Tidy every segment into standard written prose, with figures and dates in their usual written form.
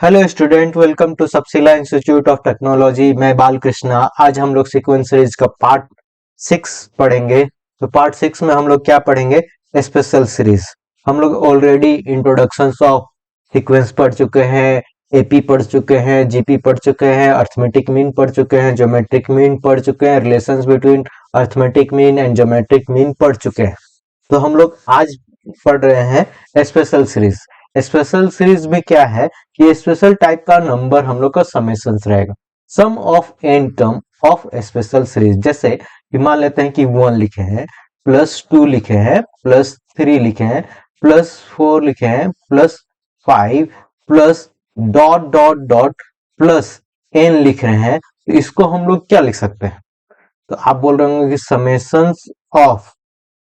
Hello student, welcome to सबसिला institute of technology. मैं बालकृष्णा। आज हम लोग सीक्वेंस सीरीज का पार्ट 6 पढ़ेंगे। तो पार्ट 6 में हम लोग क्या पढ़ेंगे? Special series. हम लोग ऑलरेडी इंट्रोडक्शंस ऑफ सीक्वेंस पढ़ चुके हैं, एपी पढ़ चुके हैं, जीपी पढ़ चुके हैं, अर्थमेटिक मीन पढ़ चुके हैं, ज्योमेट्रिक मीन पढ़ चुके हैं, relations between arithmetic mean and geometric mean पढ़ चुके हैं। तो हम लोग आज पढ़ रहे हैं स्पेशल सीरीज। स्पेशल सीरीज में क्या है कि स्पेशल टाइप का नंबर हम लोग का समेशंस रहेगा, sum of n term of special series. जैसे कि मान लेते हैं कि 1 लिखे हैं, +2 लिखे हैं, +3 लिखे हैं, +4 लिखे हैं, +5 plus dot dot dot plus N लिख रहे हैं। तो इसको हम लोग क्या लिख सकते हैं? तो आप बोल रहे होंगे कि समेशंस ऑफ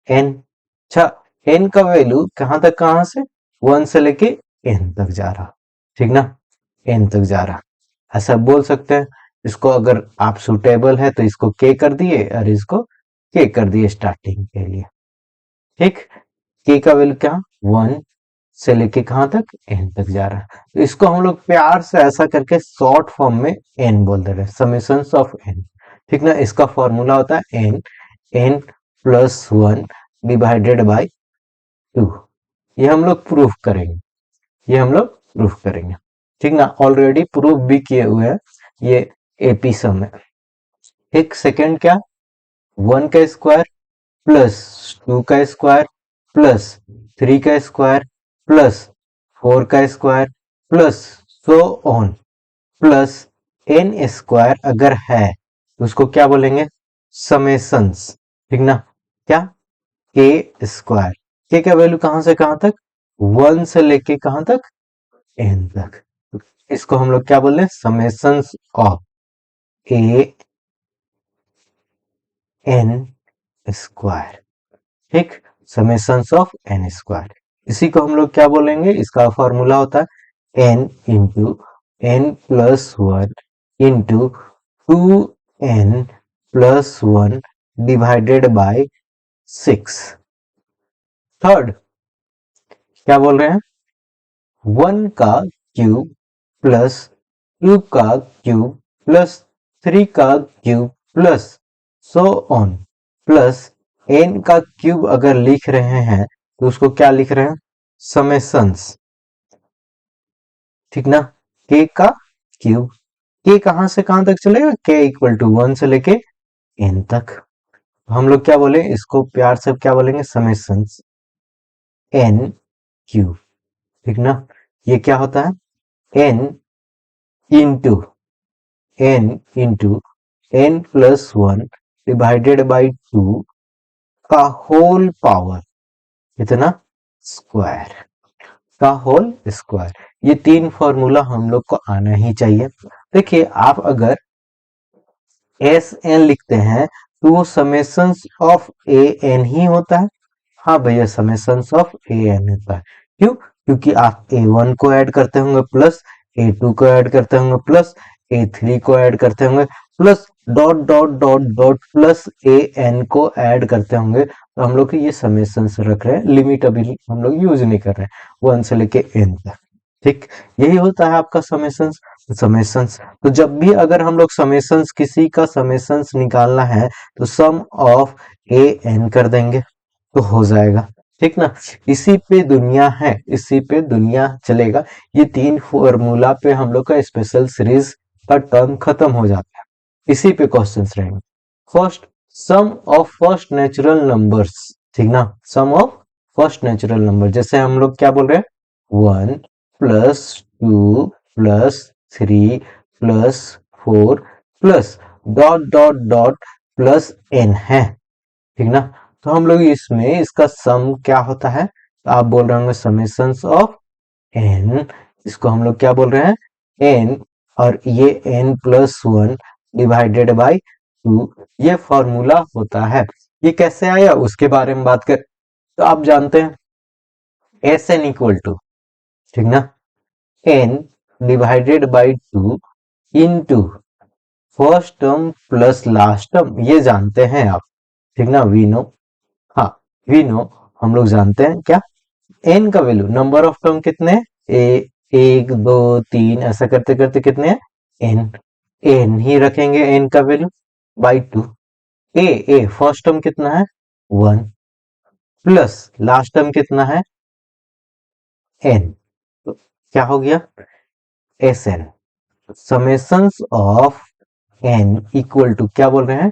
एन। अच्छा, एन का वैल्यू कहां तक, कहां से? 1 से लेके एन तक जा रहा, ठीक ना? एन तक जा रहा, ऐसा बोल सकते हैं। इसको अगर आप सुटेबल है तो इसको के कर दिए और इसको के कर दिए स्टार्टिंग के लिए, ठीक। के का वैल्यू क्या? 1 से लेके कहां तक? एन तक जा रहा है। तो इसको हम लोग प्यार से ऐसा करके शॉर्ट फॉर्म में एन बोल दे रहे हैं, समेशंस ऑफ एन, ठीक ना। इसका फॉर्मूला होता है N, N plus 1 divided by 2। ये हम लोग प्रूफ करेंगे, ये हम लोग प्रूफ करेंगे, ठीक ना। ऑलरेडी प्रूफ भी किए हुए हैं, ये एपी सम है। एक सेकेंड क्या? 1 का स्क्वायर प्लस 2 का स्क्वायर प्लस 3 का स्क्वायर प्लस 4 का square plus so on plus N square अगर है तो उसको क्या बोलेंगे? समेशंस, ठीक ना। क्या? के स्क्वायर। के का वैल्यू कहां से कहां तक? 1 से लेके कहां तक? एन तक। इसको हम लोग क्या बोल रहे हैं? Summations of A N square, ठीक। समेशंस ऑफ एन स्क्वायर, इसी को हम लोग क्या बोलेंगे? इसका फॉर्मूला होता है N into N plus 1 into 2n plus 1 divided by 6। Third क्या बोल रहे हैं? 1 का क्यूब प्लस 2 का क्यूब प्लस 3 का cube plus so on plus n का क्यूब अगर लिख रहे हैं तो उसको क्या लिख रहे हैं? समेशंस, ठीक ना। k का क्यूब, k कहां से कहां तक चलेगा? k इक्वल टू 1 से लेके n तक। हम लोग क्या बोले इसको? प्यार से क्या बोलेंगे? समेशंस n क्यूब, ठीक ना। ये क्या होता है? n into n plus 1 divided by 2 का होल पावर, इतना स्क्वायर, का होल स्क्वायर। ये 3 फॉर्मूला हम लोग को आना ही चाहिए। देखिए, आप अगर एस एन लिखते हैं तो वो समेशंस ऑफ ए एन ही होता है। हाँ भैया, समेशंस ऑफ ए एन होता है। क्यों? क्योंकि आप ए वन को ऐड करते होंगे प्लस ए टू को ऐड करते होंगे प्लस ए थ्री को ऐड करते होंगे plus dot dot dot dot plus a n को ऐड करते होंगे। तो हम लोग ये समेशंस रख रहे हैं, लिमिट अभी हम लोग यूज नहीं कर रहे हैं 1 से लेके एन तक, ठीक। यही होता है आपका समेशंस। समेशंस तो जब भी अगर हम लोग समेशंस, किसी का समेशंस निकालना है तो सम ऑफ ए एन कर देंगे तो हो जाएगा, ठीक ना। इसी पे दुनिया है, इसी पे दुनिया चलेगा। ये 3 फॉर्मूला पे हम लोग का स्पेशल सीरीज का टर्म खत्म हो जाता है। इसी पे क्वेश्चंस रहेंगे। First, sum of first natural numbers, ठीक ना। Sum of first natural number, जैसे हम लोग क्या बोल रहे हैं? 1 plus 2 plus 3 plus 4 plus dot dot dot plus N है, ठीक ना। तो हम लोग इसमें इसका सम क्या होता है? तो आप बोल रहे होंगे समेशंस ऑफ एन। इसको हम लोग क्या बोल रहे हैं? एन, और ये एन प्लस 1 डिवाइडेड बाई 2, ये फॉर्मूला होता है। ये कैसे आया उसके बारे में बात कर, तो आप जानते हैं एस एन इक्वल टू, ठीक ना, N divided by 2 into first term plus last term, ये जानते हैं आप, ठीक ना। वी नो, हाँ वी नो, हम लोग जानते हैं क्या? एन का वैल्यू, नंबर ऑफ टर्म कितने? ए एक दो तीन ऐसा करते करते कितने हैं एन, एन ही रखेंगे एन का value by two. A first term कितना है वन प्लस लास्ट टर्म कितना है एन, तो क्या हो गया S N. Summations of N equal to क्या बोल रहे हैं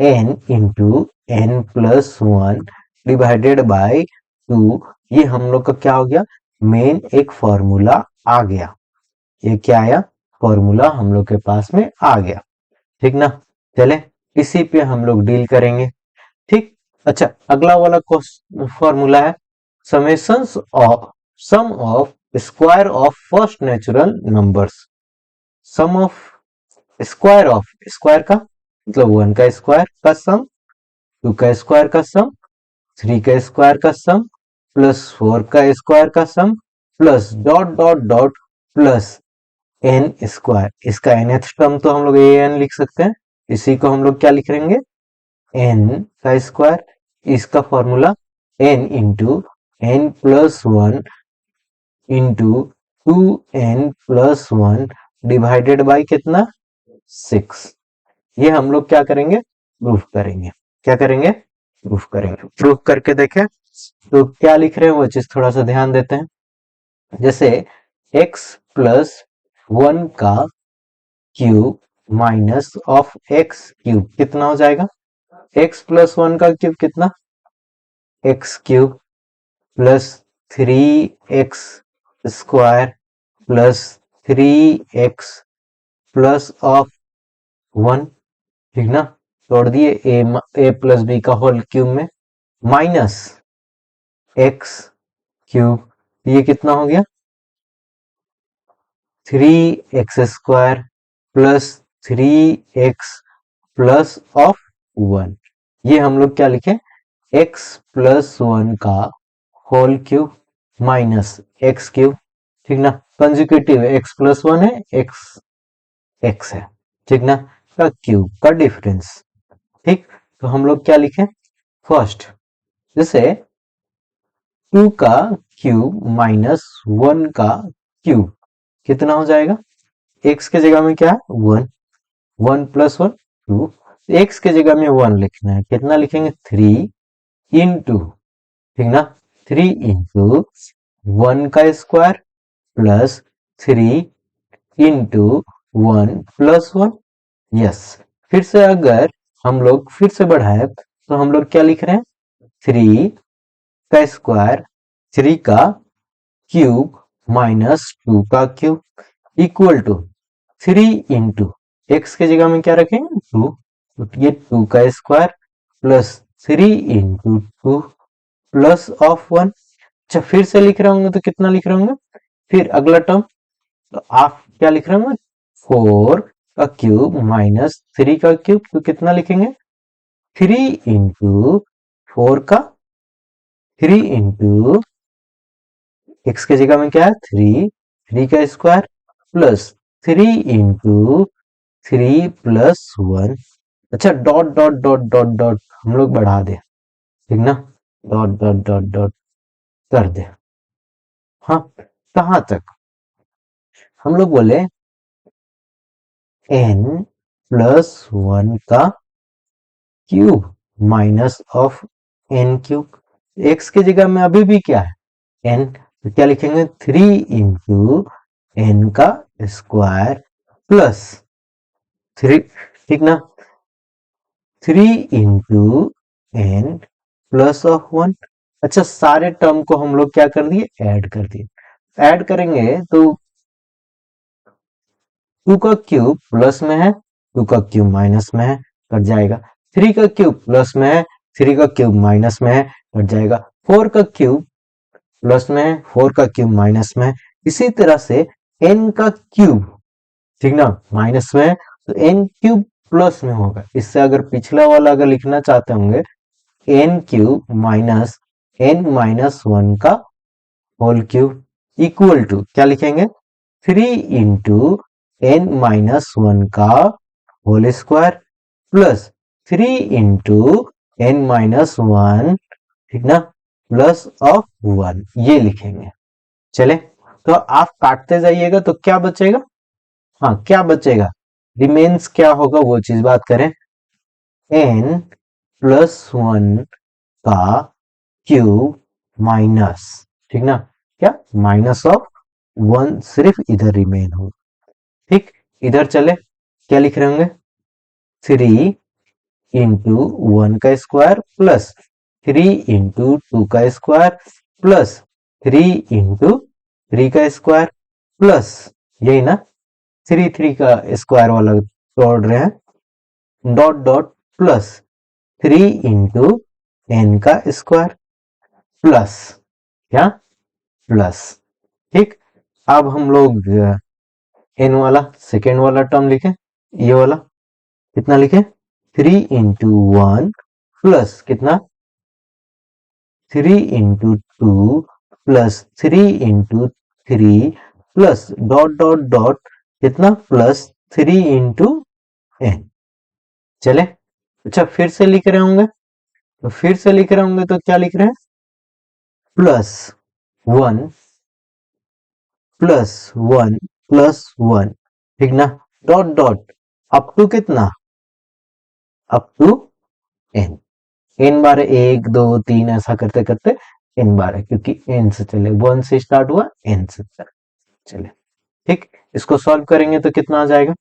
N into N plus one divided by two. ये हम लोग का क्या हो गया मेन एक फॉर्मूला आ गया, ये क्या आया फॉर्मूला हम लोग के पास में आ गया, ठीक ना। चले इसी पे हम लोग डील करेंगे, ठीक। अच्छा अगला वाला फॉर्मूला है summations of sum of square of first natural numbers. Sum of square का मतलब वन का स्क्वायर का सम, टू का स्क्वायर का सम, थ्री का स्क्वायर का सम प्लस फोर का स्क्वायर का sum plus dot dot dot plus N square. इसका nth टर्म तो हम लोग ए एन लिख सकते हैं, इसी को हम लोग क्या लिख लेंगे एन का स्क्वायर। इसका formula N into N plus one into two N plus one divided by कितना सिक्स। ये हम लोग क्या करेंगे प्रूफ करेंगे, क्या करेंगे प्रूफ करेंगे। प्रूफ करके देखें तो क्या लिख रहे हैं वो चीज थोड़ा सा ध्यान देते हैं। जैसे x प्लस वन का cube minus of x cube कितना हो जाएगा x प्लस वन का क्यूब कितना x cube plus three x square plus three x plus of one, ठीक ना। तोड़ दिए ए प्लस बी का होल क्यूब में माइनस एक्स क्यूब, ये कितना हो गया three x square plus three x plus of one. ये हम लोग क्या लिखे एक्स प्लस वन का whole cube minus x cube, ठीक ना। कंजुकेटिव एक्स प्लस वन है एक्स एक्स है, ठीक ना, का क्यूब का डिफरेंस, ठीक। तो हम लोग क्या लिखें फर्स्ट जैसे टू का क्यूब माइनस वन का क्यूब कितना हो जाएगा एक्स के जगह में क्या है one, one plus one two, x के जगह में वन लिखना है कितना लिखेंगे थ्री इंटू, ठीक ना, थ्री इंटू वन का square plus three into one plus one. Yes, फिर से अगर हम लोग फिर से बढ़ाए तो हम लोग क्या लिख रहे हैं थ्री का स्क्वायर थ्री का क्यूब माइनस टू का cube equal to three into x के जगह में क्या रखेंगे टू, तो ये टू का square plus three into two plus of one. अच्छा फिर से लिख रहे होंगे तो कितना लिख रहे होंगे फिर अगला टर्म, तो आप क्या लिख रहे होंगे फोर का क्यूब माइनस थ्री का क्यूब, तो कितना लिखेंगे थ्री इंटू फोर का थ्री इंटू एक्स के जगह में क्या है थ्री, थ्री का square plus three into three plus one. अच्छा dot dot dot dot dot हम लोग बढ़ा दे, ठीक ना, डॉट डॉट डॉट डॉट कर दे। हाँ कहां तक हम लोग बोले एन प्लस वन का cube minus of N cube, X की जगह में अभी भी क्या है एन, तो क्या लिखेंगे थ्री इंटू एन का स्क्वायर प्लस थ्री, ठीक ना, three into N plus of one. अच्छा सारे टर्म को हम लोग क्या कर दिए ऐड कर दिए, ऐड करेंगे तो टू का क्यूब प्लस में है टू का क्यूब माइनस में है कट जाएगा, थ्री का क्यूब प्लस में है थ्री का क्यूब माइनस में है कट जाएगा, फोर का क्यूब प्लस में है फोर का क्यूब माइनस में है, इसी तरह से एन का क्यूब, ठीक ना, माइनस में है तो एन क्यूब प्लस में होगा। इससे अगर पिछला वाला अगर लिखना चाहते होंगे n cube minus n minus one का होल क्यूब इक्वल टू क्या लिखेंगे three into n minus one का whole square plus three into n minus one, ठीक ना, प्लस ऑफ वन, ये लिखेंगे। चले तो आप काटते जाइएगा तो क्या बचेगा, हाँ क्या बचेगा, रिमेन्स क्या होगा वो चीज बात करें। n+1 का क्यूब माइनस, ठीक ना, क्या माइनस ऑफ 1 सिर्फ इधर रिमेन हो, ठीक। इधर चले, क्या लिख रहे होंगे, 3 × 1 का स्क्वायर प्लस 3 × 2 का स्क्वायर प्लस 3 × 3 का स्क्वायर प्लस, यही ना, 3 का स्क्वायर वाला तोड़ रहे हैं, डॉट डॉट प्लस 3 × n का स्क्वायर प्लस, क्या प्लस, ठीक। अब हम लोग n वाला सेकेंड वाला टर्म लिखे, ये वाला कितना लिखे, 3 × 1 प्लस कितना 3 × 2 plus 3 × 3 plus dot dot dot कितना प्लस 3 × n, चले। अच्छा फिर से लिख रहे होंगे, तो फिर से लिख रहे होंगे तो क्या लिख रहे हैं, +1 +1 +1, ठीक ना, डॉट डॉट अप टू कितना, अप टू n, n बार 1 2 3 ऐसा करते करते n बार है, क्योंकि n से चले 1 से स्टार्ट हुआ n से चले, ठीक। इसको सॉल्व करेंगे तो कितना आ जाएगा,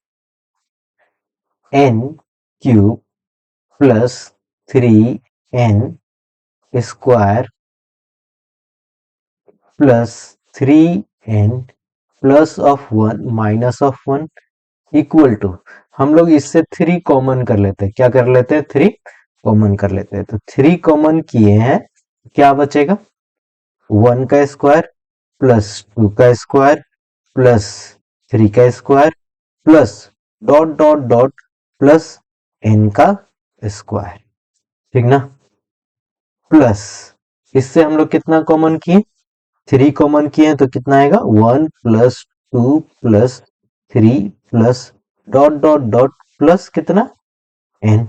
n³ plus 3n square plus 3n plus of 1 minus of 1 equal to, हम लोग इससे 3 कॉमन कर लेते हैं, क्या कर लेते हैं, 3 कॉमन कर लेते हैं, तो 3 कॉमन किए हैं, क्या बचेगा, 1 का स्क्वायर प्लस 2 का स्क्वायर प्लस 3 का square plus dot dot dot plus n का स्क्वायर, ठीक ना, प्लस इससे हम लोग कितना कॉमन किए, 3 कॉमन किए हैं, तो कितना आएगा, 1 + 2 + 3 plus dot dot dot plus कितना n,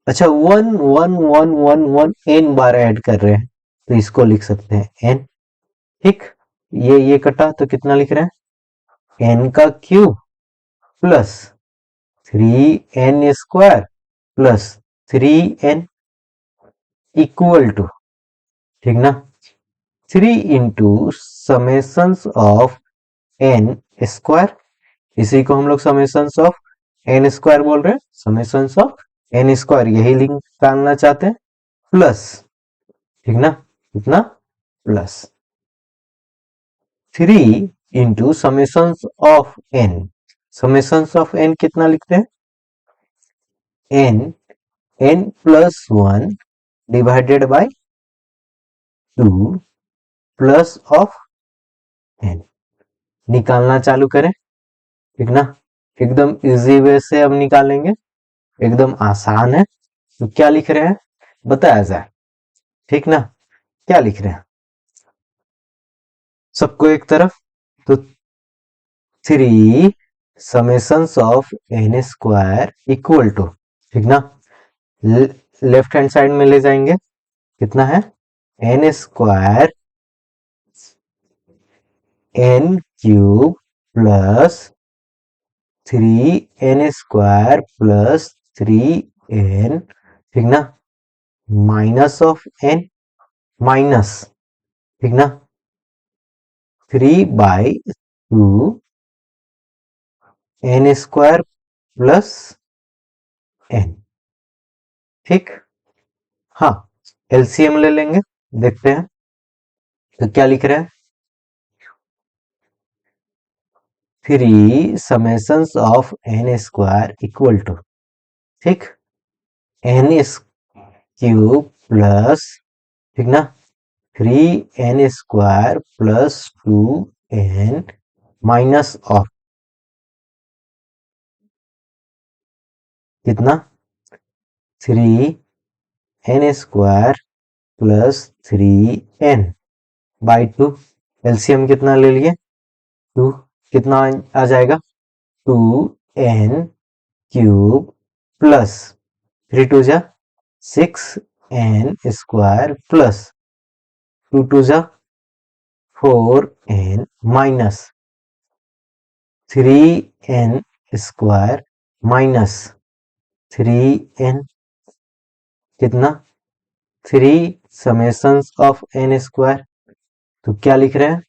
अच्छा 1 1 1 1 1 n बार ऐड कर रहे हैं, तो इसको लिख सकते हैं n, ठीक। ये कटा तो कितना लिख रहे हैं, n का cube plus 3n square plus 3n equal to, ठीक ना, 3 × समेशंस ऑफ n स्क्वायर, इसी को हम लोग समेशंस ऑफ n स्क्वायर बोल रहे हैं, समेशंस ऑफ n स्क्वायर यही लिंक निकालना चाहते हैं, प्लस, ठीक ना, कितना plus 3 × summations of n, summations of n कितना लिखते हैं, n+1 divided by 2 plus of n, निकालना चालू करें, ठीक ना, एकदम इजी वे से अब निकालेंगे, एकदम आसान है, तो क्या लिख रहे हैं बताया जाए, ठीक ना, क्या लिख रहे हैं, सबको एक तरफ, तो 3 summations of n square equal to, ठीक ना, लेफ्ट हैंड साइड में ले जाएंगे, कितना है n square n³ plus 3n square plus 3n, ठीक ना, माइनस ऑफ n माइनस, ठीक ना, 3/2 n स्क्वायर प्लस n, ठीक। हाँ एलसीएम ले लेंगे, देखते हैं, तो क्या लिख रहे हैं, 3 summations of n square equal to, ठीक, n³ प्लस, ठीक ना, 3n square plus 2n minus of कितना 3n square plus 3n by 2, LCM कितना ले लिए 2, कितना आ जाएगा 2n³ plus 3 2 6n square plus 2 2 4n minus 3n square minus 3n कितना 3 समेशंस ऑफ n स्क्वायर, तो क्या लिख रहे हैं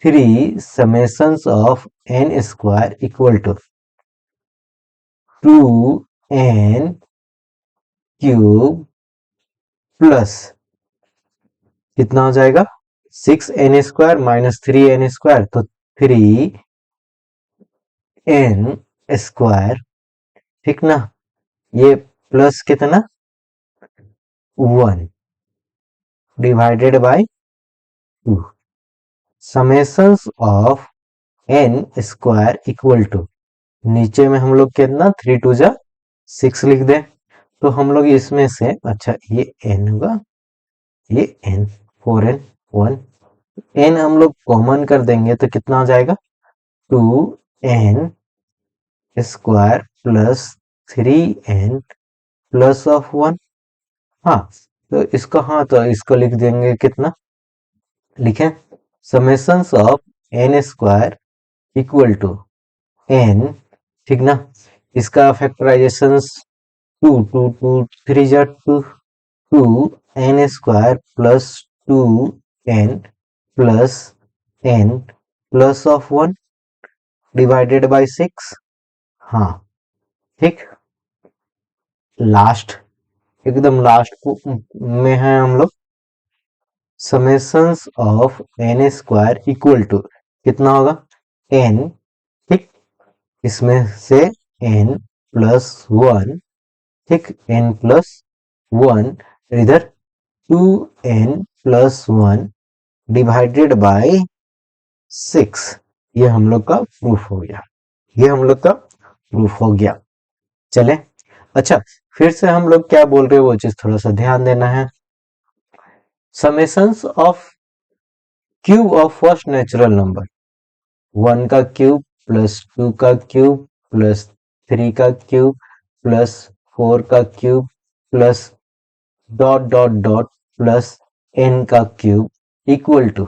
3 summations of n square equal to 2n cube plus कितना हो जाएगा 6n square minus 3n square, तो 3n स्क्वायर, ठीक ना, ये प्लस कितना 1 divided by 2 summations of n square equal to, नीचे में हम लोग कितना 3 2 जा 6 लिख दें, तो हम लोग इसमें से अच्छा ये n होगा, ये n 4n 1 n हम लोग कॉमन कर देंगे तो कितना हो जाएगा 2n square plus 3n plus of 1। हाँ, तो इसको, हाँ तो इसको लिख देंगे कितना, लिखें summations of n square equal to n, ठीक ना, इसका फैक्टराइजेशन 2 2 2 3 जा 2 2 n square plus 2n plus n plus of 1 divided by 6। हाँ ठीक, लास्ट, एकदम लास्ट में है हम लोग summations of n square equal to कितना होगा n, ठीक, इसमें से n प्लस 1, ठीक, n प्लस 1 इधर 2n प्लस 1 डिवाइडेड बाय 6, ये हम लोग का प्रूफ हो गया, ये हम लोग का प्रूफ हो गया। चले, अच्छा फिर से हम लोग क्या बोल रहे हैं वो चीज थोड़ा सा ध्यान देना है। Summations of cube of first natural number, 1 का क्यूब प्लस 2 का क्यूब प्लस 3 का क्यूब प्लस 4 का cube plus dot dot dot plus n का cube equal to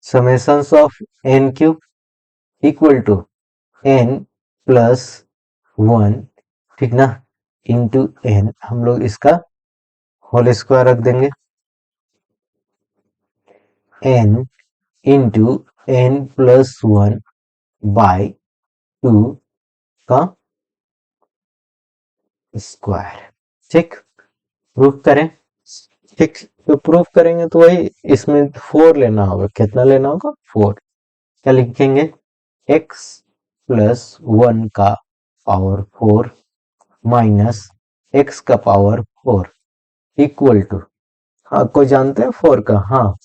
summations of n cube equal to n plus 1, ठीक ना, into n, हम लोग इसका होल स्क्वायर रख देंगे n into n plus 1 by 2 का स्क्वायर, ठीक, प्रूफ करें, ठीक, तो प्रूफ करेंगे तो वही इसमें 4 लेना होगा, कितना लेना होगा 4, क्या लिखेंगे x प्लस 1 का पावर 4 माइनस x का पावर 4 इक्वल टू, हाँ कोई जानते हैं 4 का, हाँ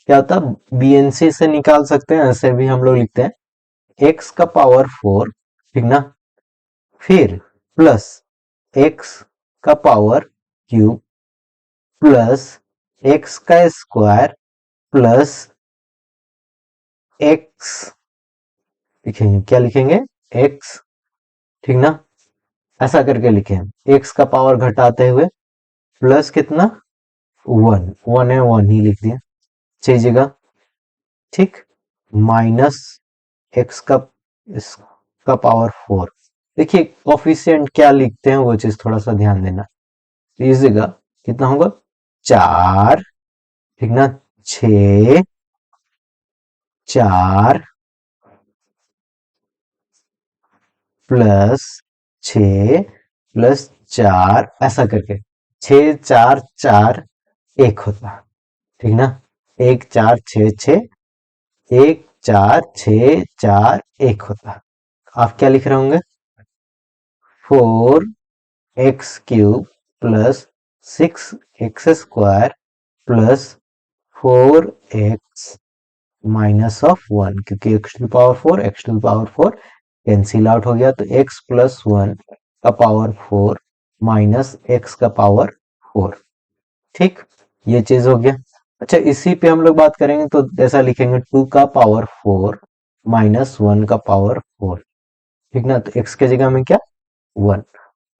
क्या होता है बीएनसी से निकाल सकते हैं, ऐसे भी हम लोग लिखते हैं x का पावर 4, ठीक ना, फिर प्लस x का पावर क्यूब प्लस x का स्क्वायर प्लस x, लिखेंगे क्या लिखेंगे x, ठीक ना, ऐसा करके लिखे x का पावर घटाते हुए प्लस कितना 1 1 है 1 ही लिख दिया 6 जगह, ठीक, माइनस x का पावर 4, देखिए कोफिशिएंट क्या लिखते हैं वो चीज थोड़ा सा ध्यान देना, तो इस जगह कितना होगा 4, ठीक ना, 6 4 प्लस 6 प्लस 4, ऐसा करके 6 4 4 1 होता, ठीक ना, 1 4 6 6 1 4 6 4 1 होता, आप क्या लिख रहे होंगे 4x cube plus 6x square plus 4x minus of 1, क्योंकि x to power 4 x to power 4 cancel out हो गया, तो x प्लस 1 का पावर 4 माइनस x का पावर 4, ठीक, ये चीज हो गया। अच्छा इसी पे हम लोग बात करेंगे तो ऐसा लिखेंगे 2 का पावर 4 माइनस 1 का पावर 4, ठीक ना, तो x के जगह में क्या 1,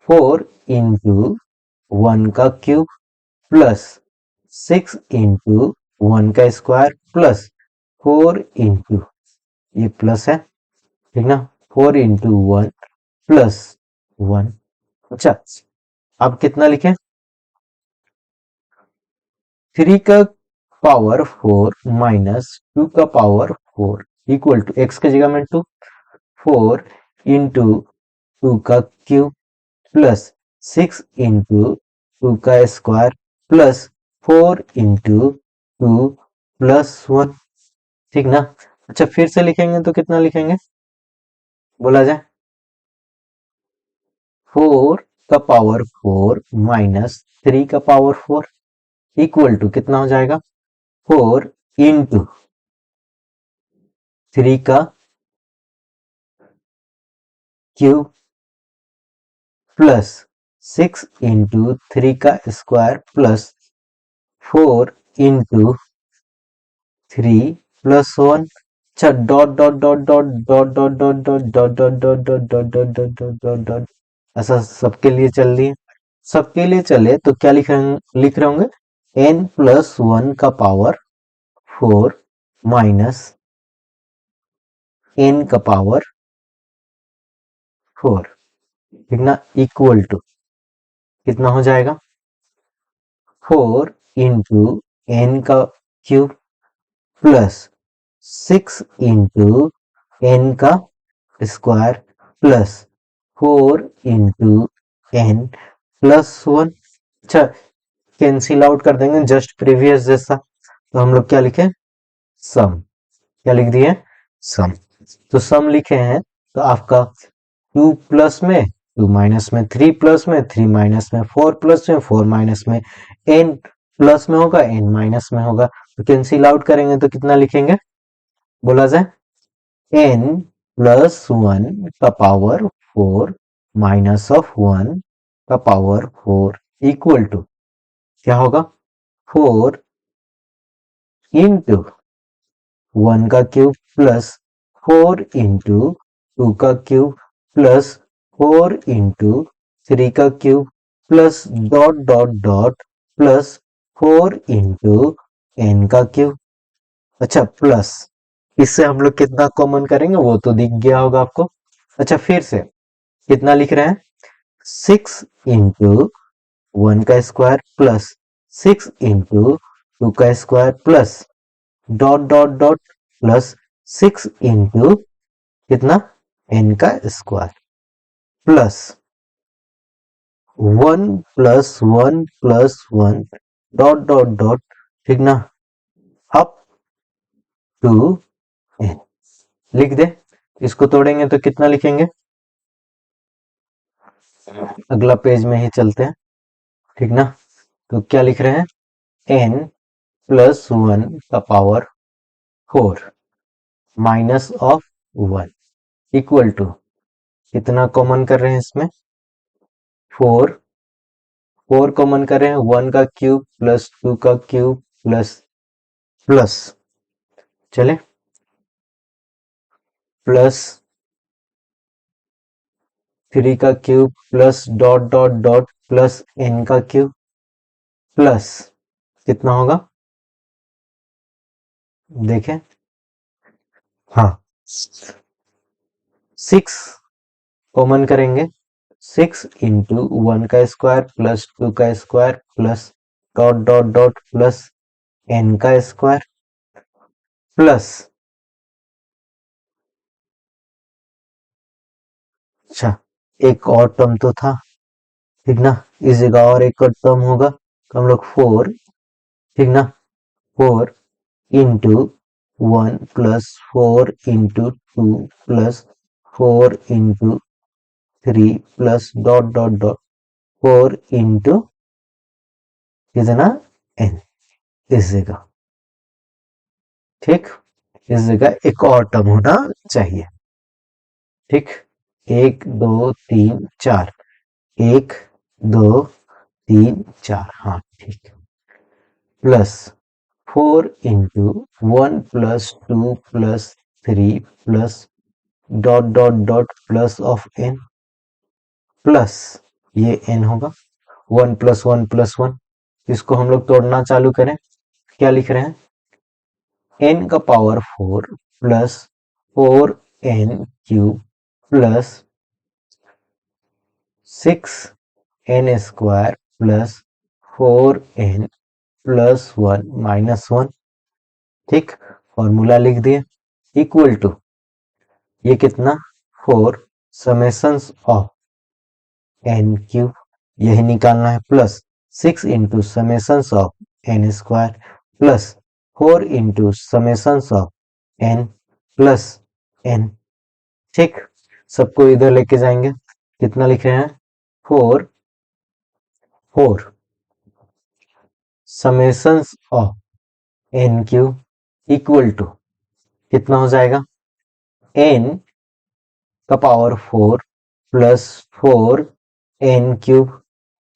4 इंटू 1 का क्यूब प्लस 6 इंटू 1 का स्क्वायर प्लस 4 इंटू, ये प्लस है, ठीक ना, 4 इंटू 1 प्लस 1। अच्छा, अब कितना लिखें? 3 का पावर 4 माइनस 2 का पावर 4 इक्वल टू, एक्स की जगह में 2, 4 इंटू 2 का क्यूब प्लस 6 इंटू 2 का स्क्वायर प्लस 4 इंटू 2 प्लस 1, ठीक ना। अच्छा, फिर से लिखेंगे तो कितना लिखेंगे, बोला जाए? 4 का पावर 4 माइनस 3 का पावर 4 इक्वल टू कितना हो जाएगा, 4 इंटू 3 का क्यूब प्लस 6 इंटू 3 का स्क्वायर प्लस 4 इंटू 3 प्लस 1। अच्छा, dot dot dot dot dot dot dot dot dot dot dot dot dot dot dot dot dot dot, ऐसा सबके लिए चल रही है। सबके लिए चले तो क्या लिख रहे होंगे, n प्लस 1 का पावर 4 माइनस n का पावर 4, ठीक ना, इक्वल टू कितना हो जाएगा, 4 इंटू n का क्यूब प्लस 6 इंटू n का square plus 4 into n plus 1। अच्छा, कैंसिल आउट कर देंगे जस्ट प्रीवियस जैसा, तो हम लोग क्या लिखे, सम, क्या लिख दिए, सम। तो सम लिखे हैं, तो आपका 2 प्लस में 2 माइनस में 3 प्लस में 3 माइनस में 4 प्लस में 4 माइनस में n प्लस में होगा, n माइनस में होगा, तो कैंसिल आउट करेंगे तो कितना लिखेंगे, बोला जाए, n प्लस 1 का पावर 4 माइनस ऑफ 1 का पावर 4 इक्वल टू क्या होगा, 4 इंटू 1 का क्यूब प्लस 4 इंटू 2 का क्यूब प्लस 4 इंटू 3 का cube plus dot dot dot plus 4 into n का क्यूब। अच्छा, प्लस, इससे हम लोग कितना कॉमन करेंगे वो तो दिख गया होगा आपको। अच्छा, फिर से कितना लिख रहे हैं, 6 इंटू 1 का स्क्वायर प्लस 6 इंटू 2 का square plus dot dot dot plus 6 into कितना, n का square plus 1 plus 1 plus 1 dot dot dot, ठीक ना, अप टू n, लिख दे। इसको तोड़ेंगे तो कितना लिखेंगे, अगला पेज में ही चलते हैं, ठीक ना। तो क्या लिख रहे हैं, n प्लस 1 का power 4 minus of 1 equal to कितना कॉमन कर रहे हैं इसमें, 4, 4 कॉमन कर रहे हैं, 1 का क्यूब प्लस 2 का क्यूब प्लस प्लस, चले, प्लस 3 का cube plus dot dot dot plus n का क्यूब प्लस कितना होगा, देखें, हाँ, 6 कॉमन करेंगे, 6 इंटू 1 का स्क्वायर प्लस 2 का square plus dot dot dot plus n का स्क्वायर प्लस, अच्छा, एक और टर्म तो था, ठीक ना, इस जगह और एक और टर्म होगा, तो हम लोग 4, ठीक ना, 4 into 1 plus 4 into 2 plus 4 into 3 plus dot dot dot 4 into कितना, n, इस जगह, ठीक, इस जगह एक और टर्म होना चाहिए, ठीक, 1 2 3 4, 1 2 3 4, हाँ ठीक, plus 4 into 1 plus 2 plus 3 plus dot dot dot plus of n plus ये n होगा, 1 प्लस 1 प्लस 1, इसको हम लोग तोड़ना चालू करें, क्या लिख रहे हैं, n का power 4 plus 4n³ plus 6n² plus 4n plus 1 minus 1। ठीक, फॉर्मूला लिख दिए इक्वल टू ये कितना 4 समेशंस ऑफ n³ यही निकालना है plus 6 into summations of n² plus 4 into summations of n plus n। ठीक, सबको इधर लेके जाएंगे, कितना लिख रहे हैं 4 summations of n³ equal to कितना हो जाएगा n का power 4 plus 4n³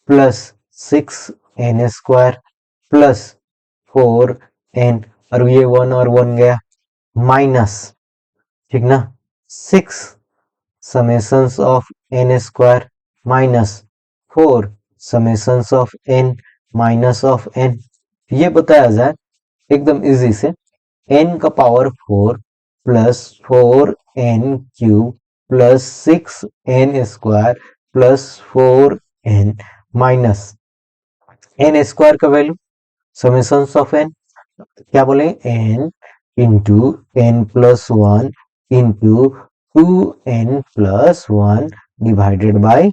plus 6n² plus 4n और ये 1 और 1 गया माइनस, ठीक ना, 6 summations of n² minus 4 summations of n minus of n। ये बताया जाए एकदम इजी से, n का power 4 plus 4n³ plus 6n² plus 4n minus n² का वैल्यू समेशंस ऑफ n क्या बोले n into n plus 1 into 2n plus 1 divided by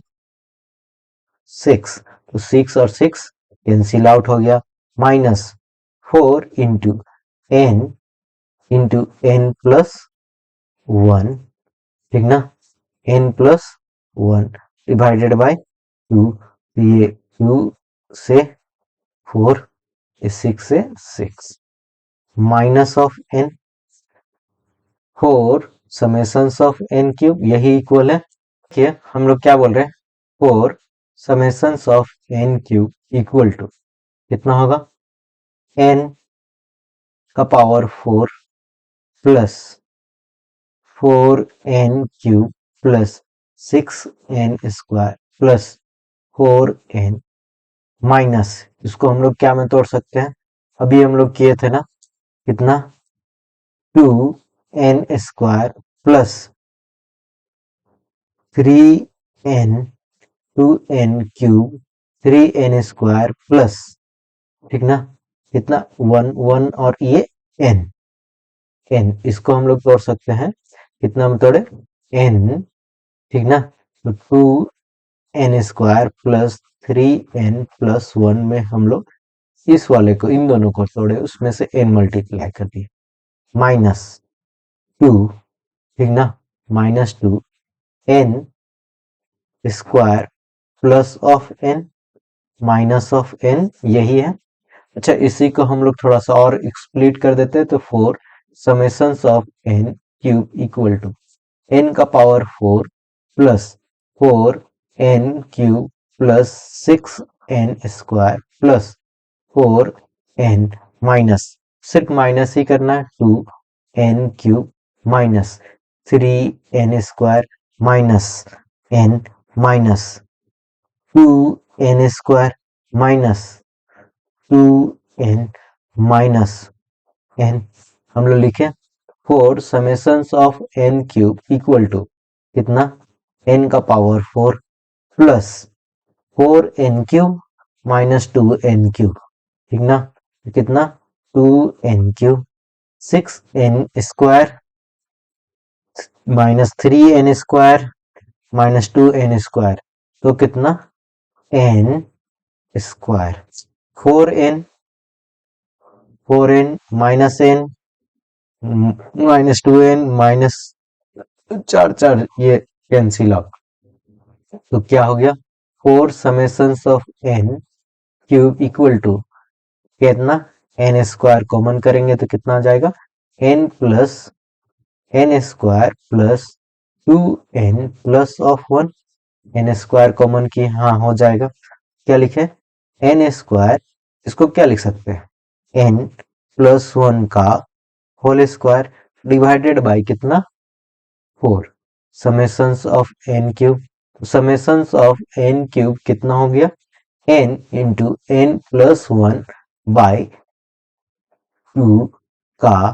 6, तो 6 और 6 कैंसिल आउट हो गया माइनस 4 इंटू n प्लस 1, ठीक ना, n प्लस 1 डिवाइडेड बाय 2, ये 2 से 4, 6 से 6 minus of n 4 summations of n³ यही इक्वल है। देखिए हम लोग क्या बोल रहे हैं 4 summations of n³ equal to कितना होगा n का power 4 plus 4n³ plus 6n² plus 4n minus, इसको हम लोग क्या में तोड़ सकते हैं, अभी हम लोग किए थे ना, कितना 2n² plus 3n 2n³ 3n² plus, ठीक ना, कितना 1 1 और ये n इसको हम लोग तोड़ सकते हैं, कितना हम तोड़े n, ठीक ना, तो 2n² प्लस 3n प्लस 1 में हम लोग इस वाले को, इन दोनों को तोड़े, उसमें से n मल्टीप्लाई कर दिए माइनस 2, ठीक ना, minus 2 n² plus of n minus of n यही है। अच्छा, इसी को हम लोग थोड़ा सा और एक्सप्लिट कर देते हैं, तो 4 summations of n³ equal to n का power 4 plus 4n³ plus 6n² plus 4n minus, सिर्फ माइनस ही करना है, 2n³ minus 3n² minus n minus 2n² minus 2n minus n, हम लोग लिखे 4 summations of n³ equal to कितना n का power 4 plus 4n³ minus 2n³, ठीक ना, कितना 2n³ 6n² minus 3n² minus 2n², तो कितना n square 4n minus n minus 2n minus 4 ये कैंसिल आउट, तो क्या हो गया 4 summations of n³ equal to कितना n² कॉमन करेंगे तो कितना आ जाएगा n plus n² plus 2n plus of 1, n² common की, हाँ हो जाएगा, क्या लिखे n², इसको क्या लिख सकते हैं n प्लस 1 का होल स्क्वायर डिवाइडेड बाय कितना 4 summations of n³, summations of n³ कितना हो गया n into n plus 1 by 2 का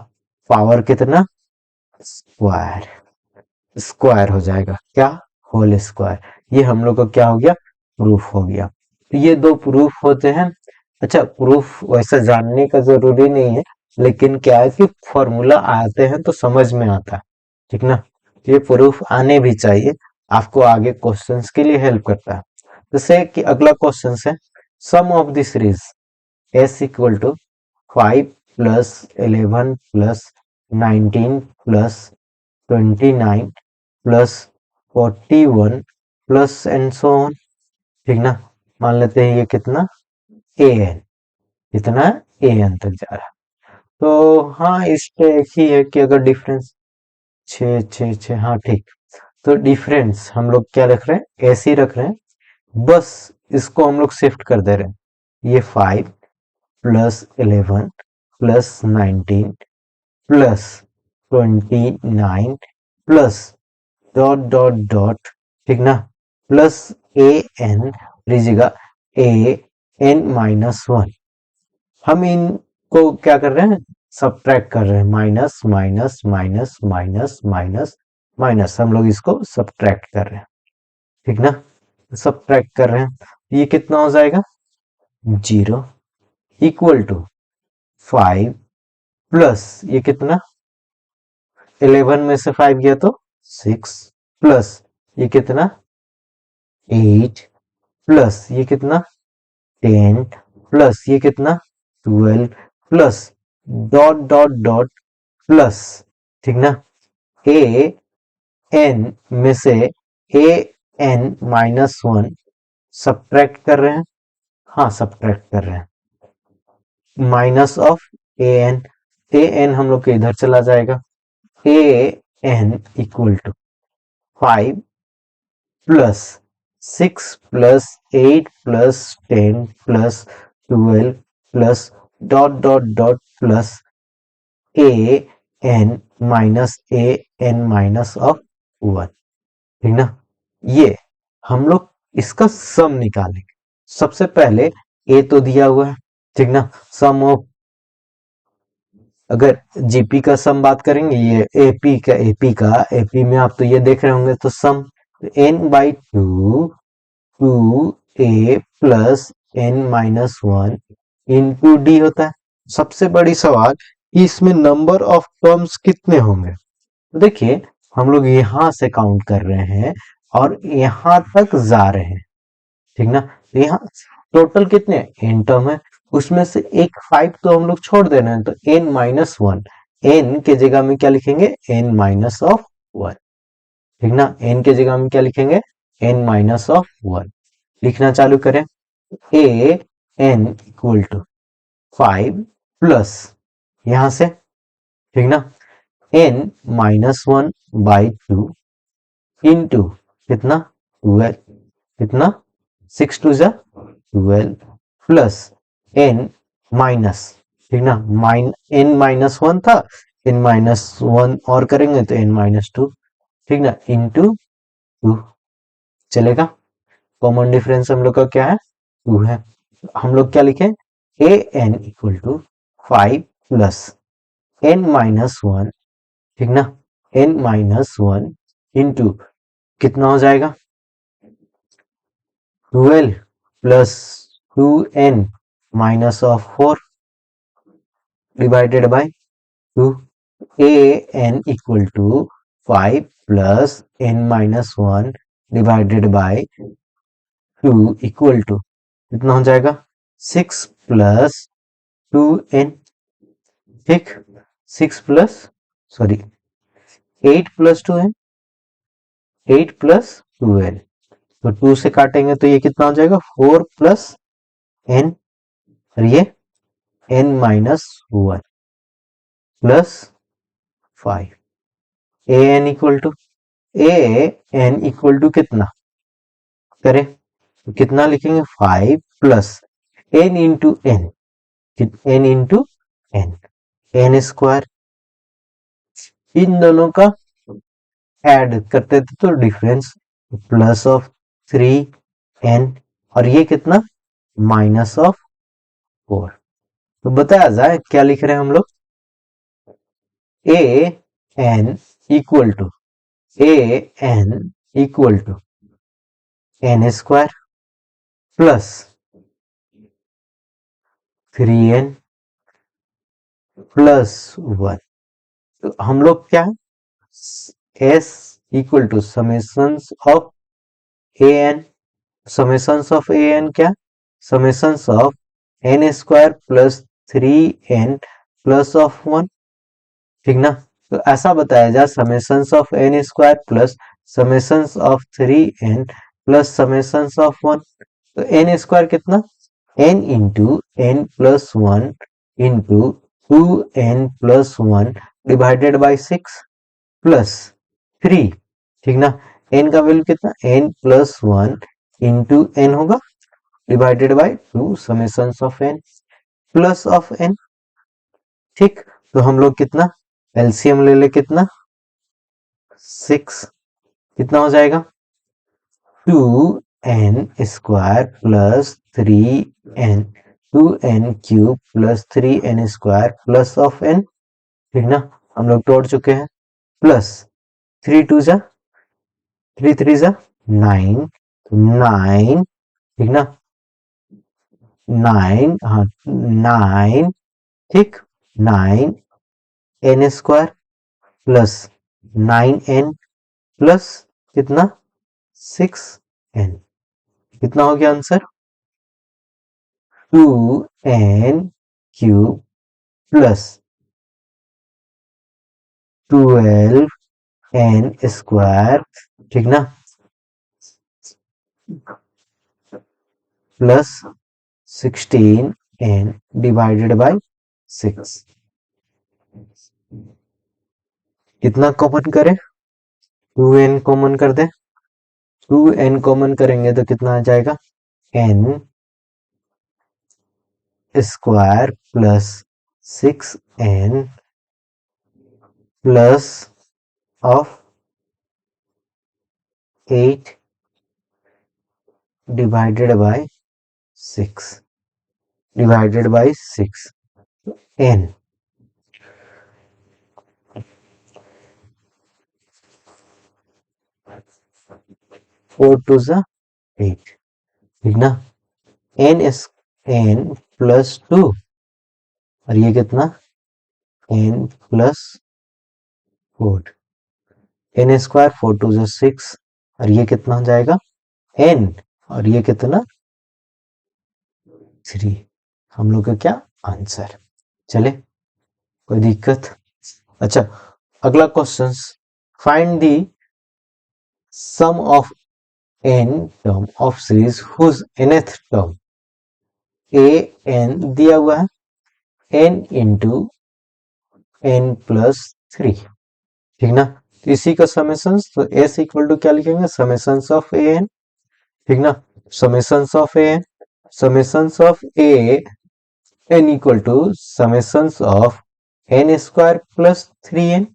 पावर कितना, स्क्वायर, स्क्वायर हो जाएगा क्या, होल स्क्वायर। ये हम लोग का क्या हो गया, प्रूफ हो गया। तो ये दो प्रूफ होते हैं। अच्छा, प्रूफ वैसा जानने का जरूरी नहीं है, लेकिन क्या है कि फॉर्मूला आते हैं तो समझ में आता है, ठीक ना। ये प्रूफ आने भी चाहिए, आपको आगे क्वेश्चंस के लिए हेल्प करता है। जैसे कि अगला क्वेश्चन है, sum of the series S equal to 5 plus 11 plus 19 plus 29 plus 41 plus and so on, ठीक ना। मान लेते हैं ये कितना, ए एन, कितना ए एन तक जा रहा है। तो हाँ, इस पे एक ही है कि अगर डिफरेंस 6 6 6, हाँ ठीक। तो डिफरेंस हम लोग क्या रख रहे हैं, ऐसे ही रख रहे हैं, बस इसको हम लोग शिफ्ट कर दे रहे हैं। ये 5 plus 11 plus 19 plus 29 plus dot dot dot, ठीक ना, प्लस ए एन लीजिएगा, ए एन माइनस 1। हम इनको क्या कर रहे हैं, सब्ट्रैक्ट कर रहे हैं, minus minus minus minus minus minus, हम लोग इसको सब्ट्रैक्ट कर रहे हैं, ठीक ना। सब्ट्रैक्ट कर रहे हैं, ये कितना हो जाएगा, 0 इक्वल टू 5 प्लस ये कितना, 11 में से 5 गया तो 6 प्लस ये कितना, 8 प्लस ये कितना, 10 प्लस ये कितना, 12 plus dot dot dot plus, ठीक ना, ए एन में से ए एन माइनस 1 सब्ट्रैक्ट कर रहे हैं, हाँ सब्ट्रैक्ट कर रहे हैं, माइनस ऑफ ए एन हम लोग के इधर चला जाएगा, a N equal to 5 plus 6 plus 8 plus 10 plus 12 plus dot dot dot plus a n minus a n minus of 1, ठीक ना। ये हम लोग इसका सम निकालेंगे। सबसे पहले ए तो दिया हुआ है, ठीक ना, सम ऑफ, अगर जीपी का सम बात करेंगे, ये एपी में आप तो ये देख रहे होंगे, तो sum n by two, two a plus N minus 1 into d होता है। सबसे बड़ी सवाल कि इसमें नंबर ऑफ टर्म्स कितने होंगे। तो देखिए, हम लोग यहां से काउंट कर रहे हैं और यहां तक जा रहे हैं, ठीक ना। तो यहाँ टोटल कितने एन टर्म है, उसमें से एक 5 तो हम लोग छोड़ दे रहे हैं, तो एन माइनस 1, एन के जगह में क्या लिखेंगे, एन माइनस ऑफ 1, ठीक ना। एन के जगह में क्या लिखेंगे, एन माइनस ऑफ 1। लिखना चालू करें, A N equal to 5 plus यहां से, ठीक ना, एन माइनस 1 बाई 2 इंटू कितना, 12, कितना, 6 टू जा 12 प्लस एन माइनस, ठीक ना, एन माइनस 1 था, एन माइनस 1 और करेंगे तो एन माइनस 2, ठीक ना, इंटू 2 चलेगा। कॉमन डिफरेंस हम लोग का क्या है, 2 है। हम लोग क्या लिखें, a N equal to 5 plus N minus 1, ठीक ना, एन माइनस 1 इंटू कितना हो जाएगा, 12 plus 2n minus of 4 divided by 2, A N equal to 5 plus N minus 1 divided by 2 equal to कितना हो जाएगा, 6 प्लस 2n, ठीक, 6 plus, sorry 8 plus 2n, 8 plus 2n, तो 2 से काटेंगे तो ये कितना हो जाएगा, 4 प्लस n, और ये n माइनस 1 प्लस 5, a N equal to, a N equal to कितना करें, तो कितना लिखेंगे, 5 plus n into n, n into n, n square, इन दोनों का ऐड करते थे तो डिफरेंस प्लस ऑफ 3n, और ये कितना, माइनस ऑफ 4। तो बताया जाए क्या लिख रहे हैं हम लोग, a N equal to n square plus 3n plus 1। तो हम लोग क्या है, S equal to summations of A N. Summations of A n क्या, summations of N square plus 3n plus of 1। ठीक ना। तो ऐसा बताया जाए summations of N square plus summations of 3n plus summations of 1। तो एन स्क्वायर कितना, n into N plus 1 into 2n plus 1 divided by 6 plus 3। ठीक ना। n का वैल्यू कितना, n प्लस 1 इंटू एन होगा divided by 2 summations of n plus of n। ठीक। तो हम लोग कितना एलसीएम ले ले, कितना 6, कितना हो जाएगा 2n square plus 3n, 2n cube plus 3n square plus of n। ठीक ना। हम लोग तोड़ चुके हैं, प्लस 3 2 जा 3 3 जा 9, 9। ठीक ना, 9, हाँ 9। ठीक, 9n square plus 9n plus कितना 6n। कितना हो गया answer, 2n cube plus 12n square. ठीक ना, प्लस 16n डिवाइडेड बाई 6। कितना कॉमन करें, 2n कॉमन कर दे। 2n कॉमन करेंगे तो कितना आ जाएगा, n square plus 6n plus of 8 divided by 6 divided by 6 n। 4 2 जा 8। ठीक ना, n प्लस 2 और ये कितना n प्लस 4, n स्क्वायर 4 2 जा 6 और ये कितना हो जाएगा n और ये कितना 3। हम लोग का क्या आंसर, चले कोई दिक्कत। अच्छा, अगला question, find the sum of n term of series whose nth term a n दिया हुआ है n इंटू n प्लस 3। ठीक ना, तो इसी का समेशन, तो s इक्वल टू क्या लिखेंगे, समेशंस ऑफ ए एन। ठीक ना, summations of A N, summations of A N equal to summations of N square plus 3n।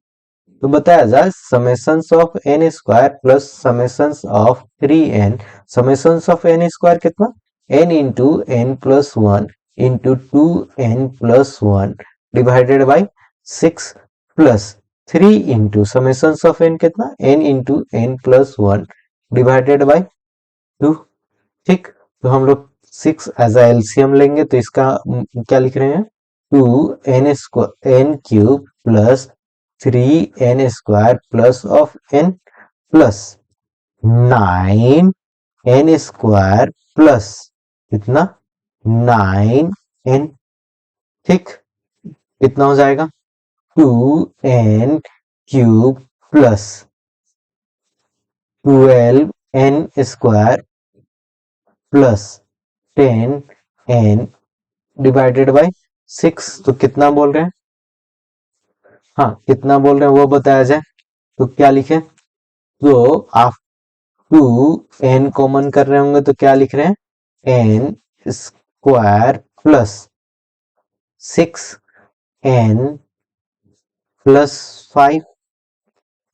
तो बताया जाए summations of N square plus summations of 3n। Summations of N square कितना, n into N plus 1 into 2n plus 1 divided by 6 plus 3 into summations of n कितना, n into N plus 1 divided by 2। ठीक, तो हम लोग 6 as a LCM लेंगे तो इसका क्या लिख रहे हैं, 2n square n cube plus 3n square plus of n plus 9n square plus कितना 9n। ठीक, कितना हो जाएगा 2n cube plus 12n square plus 10n divided by 6। तो कितना बोल रहे हैं, हाँ कितना बोल रहे हैं वो बताया जाए। तो क्या लिखें, तो आप 2n कॉमन कर रहे होंगे तो क्या लिख रहे हैं, n square plus 6n plus 5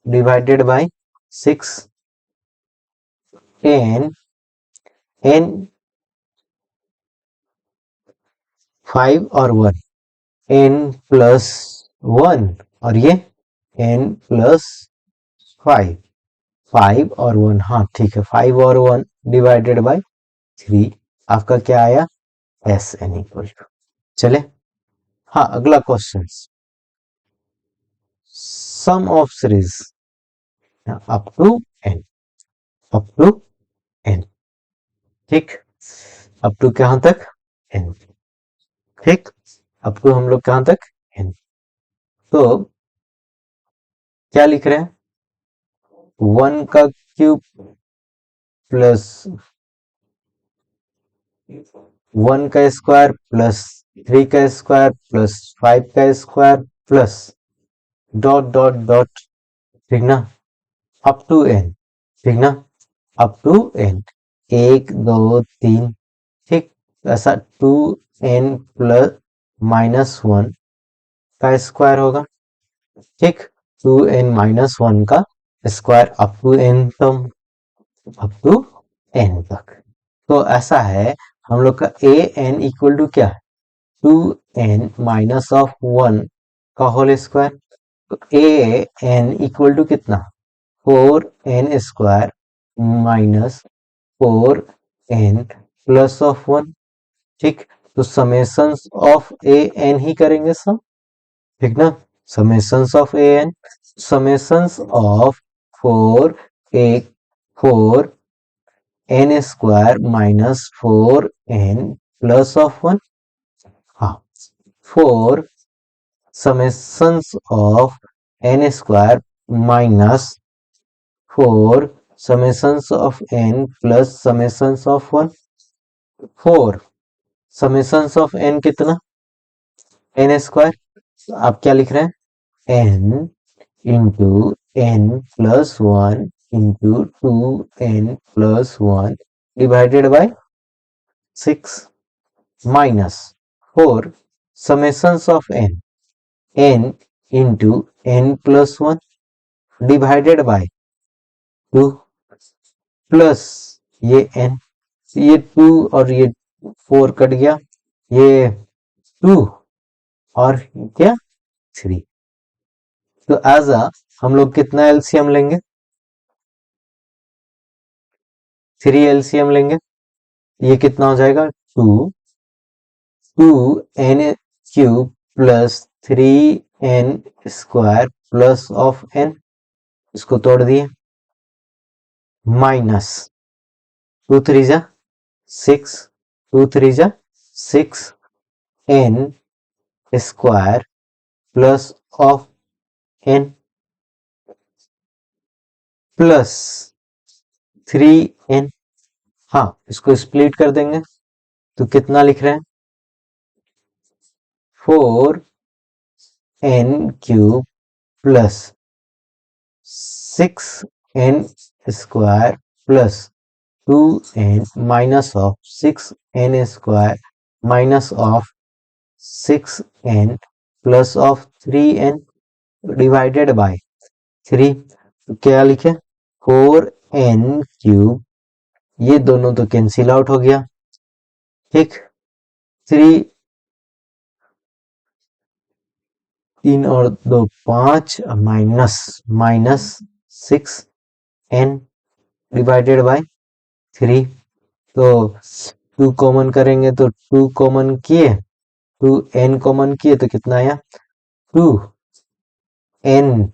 divided by 6। n 5 और 1, n प्लस 1 और ये n+5, 5 और 1, हाँ ठीक है, 5 और 1 डिवाइडेड बाय 3, आपका क्या आया, Sn इक्वल टू। चले, हाँ अगला question, sum of series up to n, up to n, ठीक, अप टू कहां तक, n, ठीक, अप टू हम लोग कहां तक, n। तो क्या लिख रहे हैं, 1 का क्यूब प्लस 1 का स्क्वायर प्लस 3 का स्क्वायर प्लस 5 का square plus dot dot dot, ठीक ना, अप टू n, ठीक ना, अप टू n, 1 2 3, ठीक, ऐसा 2n प्लस -1 का स्क्वायर होगा, ठीक, 2n -1 का स्क्वायर अप टू n तक, अप टू n तक। तो ऐसा है, हम लोग का ए एन इक्वल टू क्या है, 2n माइनस ऑफ 1 का होल स्क्वायर। तो ए एन इक्वल टू कितना, 4n square minus 4n plus of 1, ठीक। तो समेशंस ऑफ ए एन ही करेंगे सब, ठीक ना, summations of A N, summations of 4 n square minus 4n plus of 1, हाँ 4 summations of n square minus 4 summations of n plus summations of 1, 4 summations of n कितना, n square, आप क्या लिख रहे हैं, n into n plus 1 into 2n plus 1 divided by 6 minus 4 summations of n into n plus 1 divided by 2 plus ये n, ये 2 और ये 4 कट गया, ये 2 और क्या 3। तो एज अ हम लोग कितना एलसीएम लेंगे, 3 एलसीएम लेंगे, ये कितना हो जाएगा, 2n cube plus 3n square plus of n, इसको तोड़ दिए, माइनस 2 3 जा 6, 2 3 जा 6 n square plus of n plus 3n, हाँ इसको स्प्लिट कर देंगे, तो कितना लिख रहे हैं, 4n cube plus 6n square plus 2n minus of 6n square minus of 6n plus of 3n divided by 3, तो क्या लिखे, 4n क्यूब, ये दोनों तो कैंसिल आउट हो गया, ठीक, 3 3 और 2 5 minus minus 6n divided by 3, तो 2 कॉमन करेंगे तो 2 कॉमन किए, 2n कॉमन किए तो कितना आया, 2n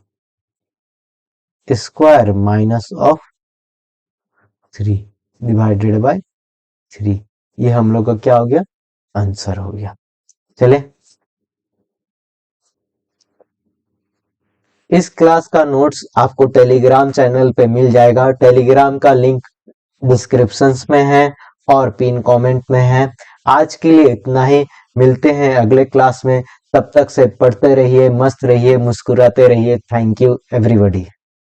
square minus of 3 divided by 3, ये हम लोग का क्या हो गया, आंसर हो गया। चले, इस क्लास का नोट्स आपको टेलीग्राम चैनल पे मिल जाएगा, टेलीग्राम का लिंक डिस्क्रिप्शंस में है और पिन कमेंट में है। आज के लिए इतना ही, मिलते हैं अगले क्लास में, तब तक से पढ़ते रहिए, मस्त रहिए, मुस्कुराते रहिए। Thank you everybody.